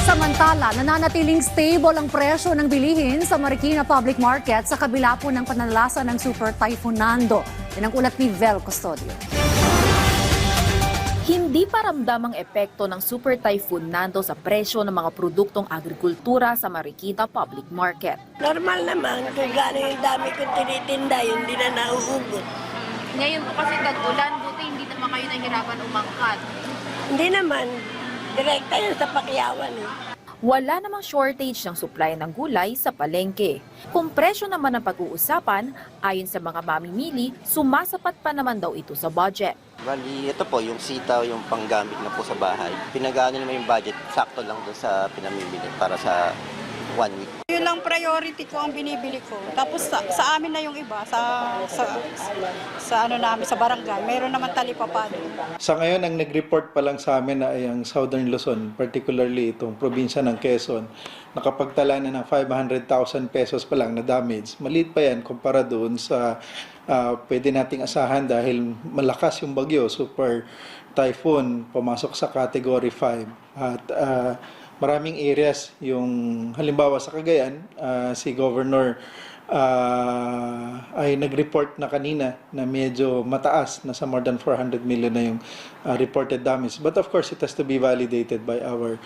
Samantala, nananatiling stable ang presyo ng bilihin sa Marikina Public Market sa kabila po ng panalasa ng Super Typhoon Nando. Yan ang ulat ni Vel Custodio. Hindi pa ramdam ang epekto ng Super Typhoon Nando sa presyo ng mga produktong agrikultura sa Marikina Public Market. Normal naman, kung gano'n yung dami kong tinitinda, yun hindi na nauugot. Ngayon po kasi tag-ulan, buti hindi naman kayo nahirapan umangkat. Hindi naman, direkta yun sa pakyawan. Wala namang shortage ng supply ng gulay sa palengke. Kung presyo naman ang pag-uusapan, ayon sa mga mamimili, sumasapat pa naman daw ito sa budget. Bali, ito po, yung sitaw, yung panggamit na po sa bahay. Pinagaano naman yung budget, sakto lang doon sa pinamimili para sa 1 week. Yun lang priority ko ang binibili ko. Tapos sa amin na yung iba, sa ano namin, sa barangay. Mayroon naman talipapano. Sa ngayon, ang nag-report pa lang sa amin na ay ang Southern Luzon, particularly itong probinsya ng Quezon, nakapagtala na ng 500,000 pesos pa lang na damage. Maliit pa yan kumpara doon sa pwede nating asahan dahil malakas yung bagyo, Super Typhoon, pumasok sa Category 5. At maraming areas, yung halimbawa sa Cagayan, si Governor ay nag-report na kanina na medyo mataas, nasa more than 400 million na yung reported damage. But of course, it has to be validated by our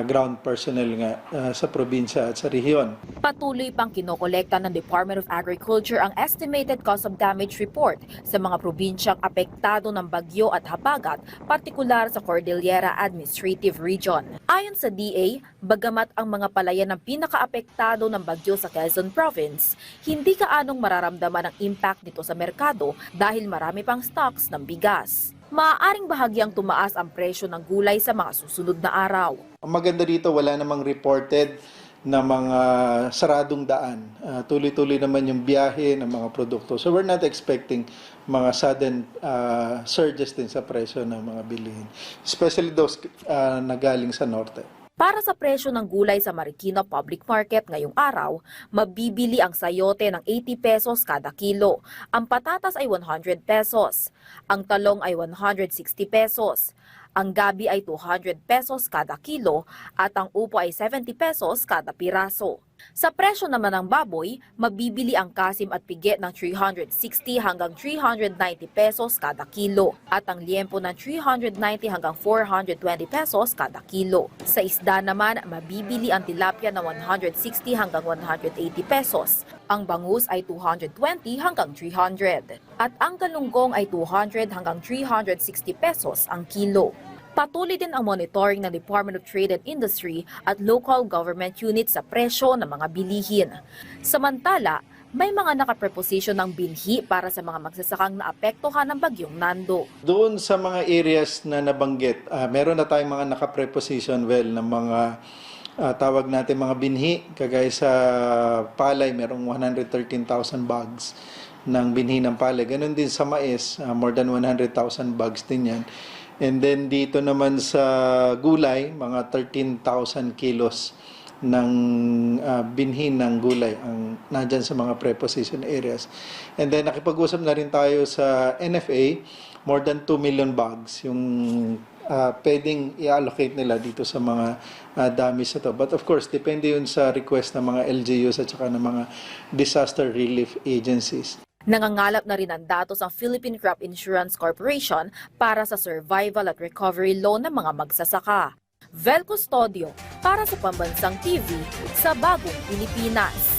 ground personnel nga sa probinsya at sa rehiyon. Patuloy pang kinokolekta ng Department of Agriculture ang estimated cost of damage report sa mga probinsyang apektado ng bagyo at habagat, partikular sa Cordillera Administrative Region. Ayon sa DA, bagamat ang mga palayan ng pinakaapektado ng bagyo sa Quezon Province, hindi kaanong mararamdaman ang impact nito sa merkado dahil marami pang stocks ng bigas. Maaaring bahagyang tumaas ang presyo ng gulay sa mga susunod na araw. Ang maganda dito, wala namang reported na mga saradong daan. Tuloy-tuloy naman yung biyahe ng mga produkto. So we're not expecting mga sudden surges din sa presyo ng mga bilihin. Especially those na galing sa norte. Para sa presyo ng gulay sa Marikina Public Market ngayong araw, mabibili ang sayote ng 80 pesos kada kilo. Ang patatas ay 100 pesos. Ang talong ay 160 pesos. Ang gabi ay 200 pesos kada kilo at ang upo ay 70 pesos kada piraso. Sa presyo naman ng baboy, mabibili ang kasim at pigget ng 360 hanggang 390 pesos kada kilo at ang liempo ng 390 hanggang 420 pesos kada kilo. Sa isda naman, mabibili ang tilapia na 160 hanggang 180 pesos. Ang bangus ay 220 hanggang 300 at ang galunggong ay 200 hanggang 360 pesos ang kilo. Patuloy din ang monitoring ng Department of Trade and Industry at local government units sa presyo ng mga bilihin. Samantala, may mga nakapreposition ng binhi para sa mga magsasakang naapektuhan ng bagyong Nando. Doon sa mga areas na nabanggit, meron na tayong mga nakapreposition ng mga tawag natin mga binhi. Kagaya sa palay, merong 113,000 bags ng binhi ng palay. Ganon din sa mais, more than 100,000 bags din yan. And then dito naman sa gulay, mga 13,000 kilos ng binhi ng gulay ang nandyan sa mga preposition areas. And then nakipag-usap na rin tayo sa NFA, more than 2 million bags yung pwedeng i-allocate nila dito sa mga damage na to. But of course, depende yun sa request ng mga LGUs at saka ng mga disaster relief agencies. Nangangalap na rin ang datos ang Philippine Crop Insurance Corporation para sa survival at recovery loan ng mga magsasaka. Vel Custodio para sa Pambansang TV sa Bagong Pilipinas.